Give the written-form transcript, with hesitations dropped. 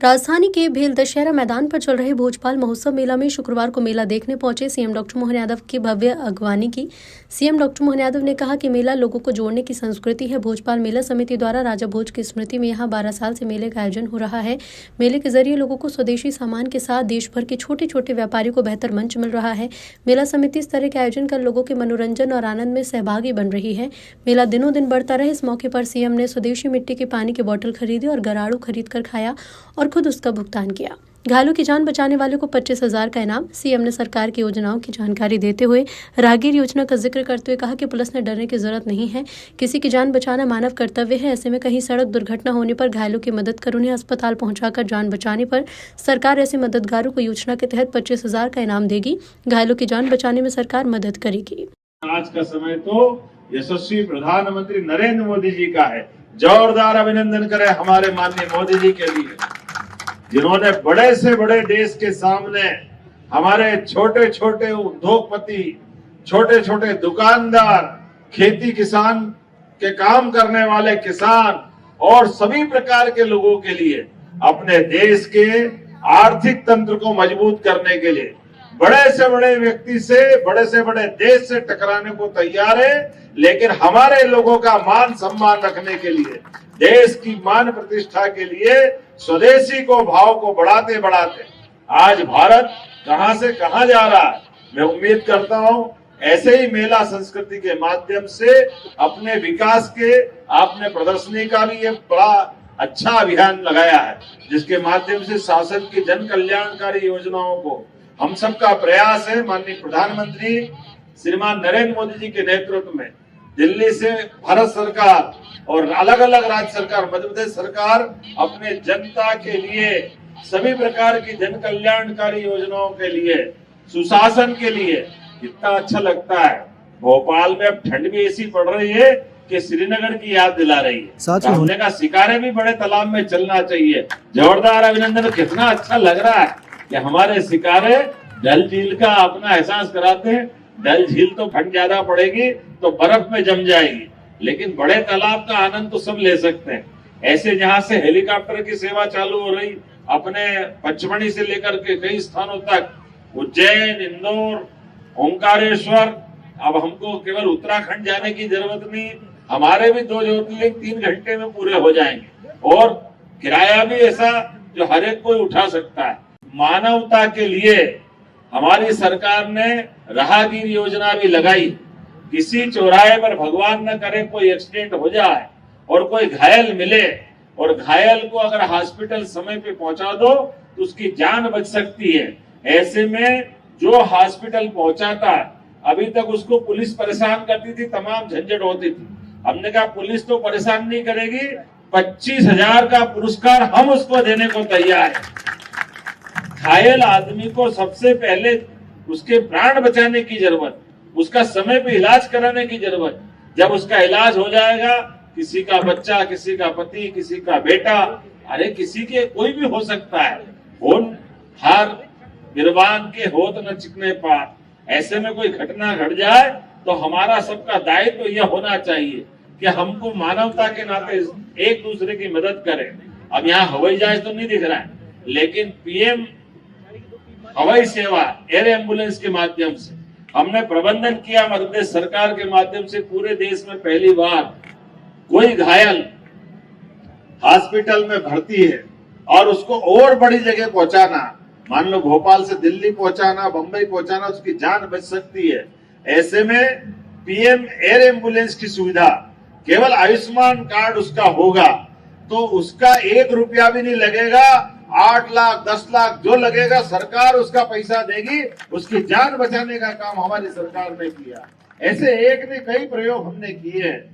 राजधानी के भेल दशहरा मैदान पर चल रहे भोजपाल महोत्सव मेला में शुक्रवार को मेला देखने पहुंचे सीएम डॉक्टर मोहन यादव की भव्य अगवानी की। सीएम डॉक्टर मोहन यादव ने कहा कि मेला लोगों को जोड़ने की संस्कृति है। भोजपाल मेला समिति द्वारा राजा भोज की स्मृति में यहां 12 साल से मेले का आयोजन हो रहा है। मेले के जरिए लोगों को स्वदेशी सामान के साथ देश भर के छोटे छोटे व्यापारियों को बेहतर मंच मिल रहा है। मेला समिति इस तरह के आयोजन कर लोगों के मनोरंजन और आनंद में सहभागी बन रही है। मेला दिनों दिन बढ़ता रहे, इस मौके पर सीएम ने स्वदेशी मिट्टी के पानी की बोतल खरीदी और गराड़ू खरीद कर खाया और खुद उसका भुगतान किया। घायलों की जान बचाने वालों को 25,000 का इनाम। सीएम ने सरकार की योजनाओं की जानकारी देते हुए राहगीर योजना का जिक्र करते हुए कहा कि पुलिस ने डरने की जरूरत नहीं है, किसी की जान बचाना मानव कर्तव्य है। ऐसे में कहीं सड़क दुर्घटना होने पर घायलों की मदद कर उन्हें अस्पताल पहुंचाकर जान बचाने पर सरकार ऐसे मददगारों को योजना के तहत 25,000 का इनाम देगी। घायलों की जान बचाने में सरकार मदद करेगी। आज का समय तो यशस्वी प्रधानमंत्री नरेंद्र मोदी जी का है। जोरदार अभिनंदन करें हमारे माननीय मोदी जी के लिए, जिन्होंने बड़े से बड़े देश के सामने हमारे छोटे छोटे उद्योगपति, छोटे छोटे दुकानदार, खेती किसान के काम करने वाले किसान और सभी प्रकार के लोगों के लिए अपने देश के आर्थिक तंत्र को मजबूत करने के लिए बड़े से बड़े व्यक्ति से बड़े देश से टकराने को तैयार है, लेकिन हमारे लोगों का मान सम्मान रखने के लिए, देश की मान प्रतिष्ठा के लिए स्वदेशी को भाव को बढ़ाते बढ़ाते आज भारत कहां से कहां जा रहा है। मैं उम्मीद करता हूं ऐसे ही मेला संस्कृति के माध्यम से अपने विकास के आपने प्रदर्शनी का भी एक बड़ा अच्छा अभियान लगाया है, जिसके माध्यम से शासन की जन कल्याणकारी योजनाओं को हम सबका प्रयास है। माननीय प्रधानमंत्री श्रीमान नरेंद्र मोदी जी के नेतृत्व में दिल्ली से भारत सरकार और अलग अलग राज्य सरकार, मध्य प्रदेश सरकार अपने जनता के लिए सभी प्रकार की जन कल्याणकारी योजनाओं के लिए, सुशासन के लिए कितना अच्छा लगता है। भोपाल में अब ठंड भी ऐसी पड़ रही है कि श्रीनगर की याद दिला रही है। हमने कहा शिकारे भी बड़े तालाब में चलना चाहिए। जोरदार अभिनंदन। कितना अच्छा लग रहा है कि हमारे शिकारे डल झील का अपना एहसास कराते हैं। डल झील तो ठंड ज्यादा पड़ेगी तो बर्फ में जम जाएगी, लेकिन बड़े तालाब का आनंद तो सब ले सकते हैं। ऐसे जहां से हेलीकॉप्टर की सेवा चालू हो रही, अपने पचमढ़ी से लेकर के कई स्थानों तक, उज्जैन, इंदौर, ओंकारेश्वर, अब हमको केवल उत्तराखंड जाने की जरूरत नहीं, हमारे भी 2 ज्योतिर्लिंग 3 घंटे में पूरे हो जाएंगे और किराया भी ऐसा जो हर एक कोई उठा सकता है। मानवता के लिए हमारी सरकार ने राहगीर योजना भी लगाई। किसी चौराहे पर भगवान न करे कोई एक्सीडेंट हो जाए और कोई घायल मिले, और घायल को अगर हॉस्पिटल समय पे पहुंचा दो तो उसकी जान बच सकती है। ऐसे में जो हॉस्पिटल पहुंचाता है, अभी तक उसको पुलिस परेशान करती थी, तमाम झंझट होती थी। हमने कहा पुलिस तो परेशान नहीं करेगी, 25,000 का पुरस्कार हम उसको देने को तैयार है। घायल आदमी को सबसे पहले उसके प्राण बचाने की जरूरत, उसका समय पे इलाज कराने की जरूरत। जब उसका इलाज हो जाएगा, किसी का बच्चा, किसी का पति, किसी का बेटा, अरे किसी के कोई भी हो सकता है, होन हार गिरवान के होत न चिकने पार। ऐसे में कोई घटना घट जाए तो हमारा सबका दायित्व यह होना चाहिए कि हमको मानवता के नाते एक दूसरे की मदद करें। अब यहाँ हवाई जहाज तो नहीं दिख रहा है, लेकिन पीएम हवाई सेवा एयर एम्बुलेंस के माध्यम से हमने प्रबंधन किया। मध्य प्रदेश सरकार के माध्यम से पूरे देश में पहली बार कोई घायल हॉस्पिटल में भर्ती है और उसको और बड़ी जगह पहुंचाना, मान लो भोपाल से दिल्ली पहुंचाना, बंबई पहुंचाना, उसकी जान बच सकती है। ऐसे में पीएम एयर एम्बुलेंस की सुविधा केवल आयुष्मान कार्ड उसका होगा तो उसका 1 रुपया भी नहीं लगेगा। 8 लाख 10 लाख जो लगेगा सरकार उसका पैसा देगी। उसकी जान बचाने का काम हमारी सरकार ने किया। ऐसे एक ने कई प्रयोग हमने किए हैं।